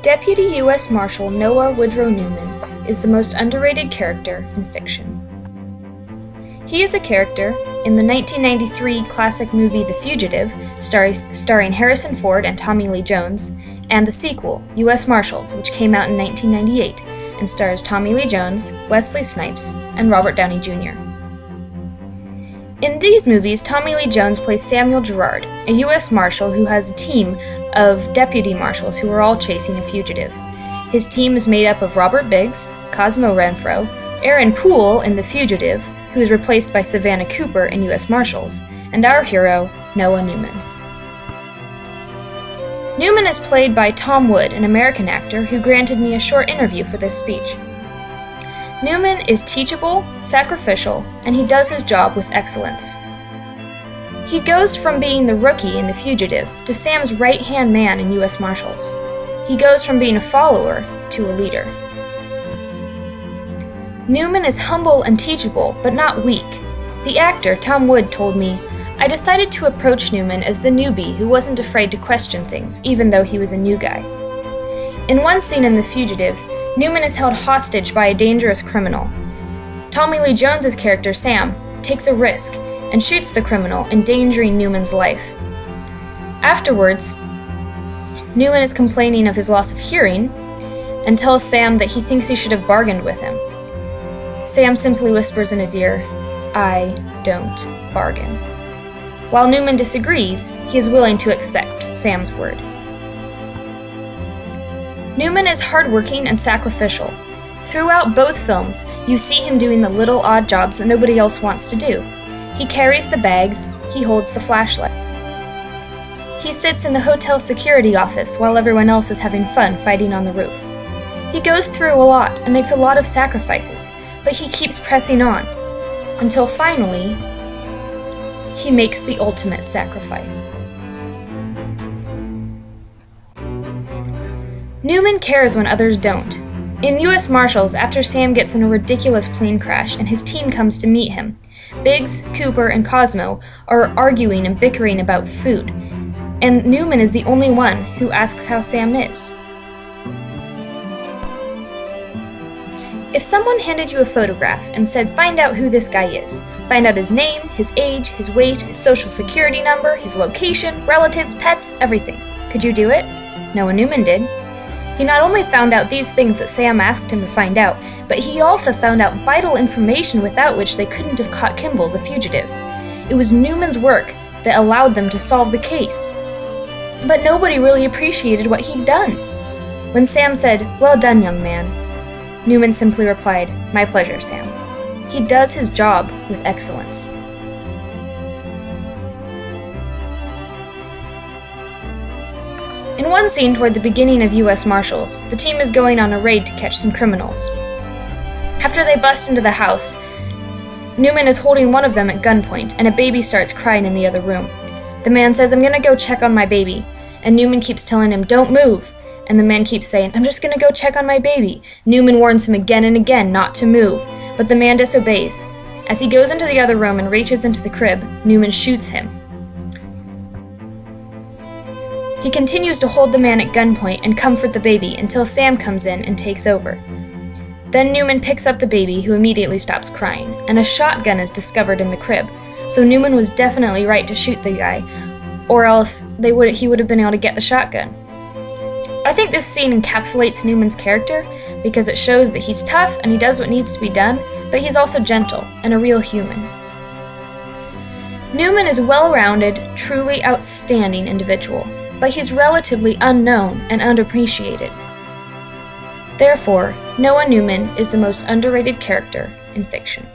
Deputy U.S. Marshal Noah Newman is the most underrated character in fiction. He is a character in the 1993 classic movie The Fugitive, starring Harrison Ford and Tommy Lee Jones, and the sequel, U.S. Marshals, which came out in 1998 and stars Tommy Lee Jones, Wesley Snipes, and Robert Downey Jr. In these movies, Tommy Lee Jones plays Samuel Gerard, a U.S. Marshal who has a team of deputy marshals who are all chasing a fugitive. His team is made up of Robert Biggs, Cosmo Renfro, Aaron Poole in The Fugitive, who is replaced by Savannah Cooper in U.S. Marshals, and our hero, Noah Newman. Newman is played by Tom Wood, an American actor who granted me a short interview for this speech. Newman is teachable, sacrificial, and he does his job with excellence. He goes from being the rookie in The Fugitive to Sam's right-hand man in U.S. Marshals. He goes from being a follower to a leader. Newman is humble and teachable, but not weak. The actor, Tom Wood, told me, "I decided to approach Newman as the newbie who wasn't afraid to question things, even though he was a new guy." In one scene in The Fugitive, Newman is held hostage by a dangerous criminal. Tommy Lee Jones' character, Sam, takes a risk and shoots the criminal, endangering Newman's life. Afterwards, Newman is complaining of his loss of hearing and tells Sam that he thinks he should have bargained with him. Sam simply whispers in his ear, "I don't bargain." While Newman disagrees, he is willing to accept Sam's word. Newman is hardworking and sacrificial. Throughout both films, you see him doing the little odd jobs that nobody else wants to do. He carries the bags, he holds the flashlight. He sits in the hotel security office while everyone else is having fun fighting on the roof. He goes through a lot and makes a lot of sacrifices, but he keeps pressing on, until finally, he makes the ultimate sacrifice. Newman cares when others don't. In U.S. Marshals, after Sam gets in a ridiculous plane crash and his team comes to meet him, Biggs, Cooper, and Cosmo are arguing and bickering about food, and Newman is the only one who asks how Sam is. If someone handed you a photograph and said, "Find out who this guy is. Find out his name, his age, his weight, his social security number, his location, relatives, pets, everything," could you do it? Noah Newman did. He not only found out these things that Sam asked him to find out, but he also found out vital information without which they couldn't have caught Kimball, the fugitive. It was Newman's work that allowed them to solve the case. But nobody really appreciated what he'd done. When Sam said, "Well done, young man," Newman simply replied, "My pleasure, Sam." He does his job with excellence. In one scene toward the beginning of U.S. Marshals, the team is going on a raid to catch some criminals. After they bust into the house, Newman is holding one of them at gunpoint, and a baby starts crying in the other room. The man says, "I'm gonna go check on my baby," and Newman keeps telling him, "Don't move," and the man keeps saying, "I'm just gonna go check on my baby." Newman warns him again and again not to move, but the man disobeys. As he goes into the other room and reaches into the crib, Newman shoots him. He continues to hold the man at gunpoint and comfort the baby until Sam comes in and takes over. Then Newman picks up the baby, who immediately stops crying, and a shotgun is discovered in the crib, so Newman was definitely right to shoot the guy, or else he would have been able to get the shotgun. I think this scene encapsulates Newman's character because it shows that he's tough and he does what needs to be done, but he's also gentle and a real human. Newman is a well-rounded, truly outstanding individual, but he's relatively unknown and underappreciated. Therefore, Noah Newman is the most underrated character in fiction.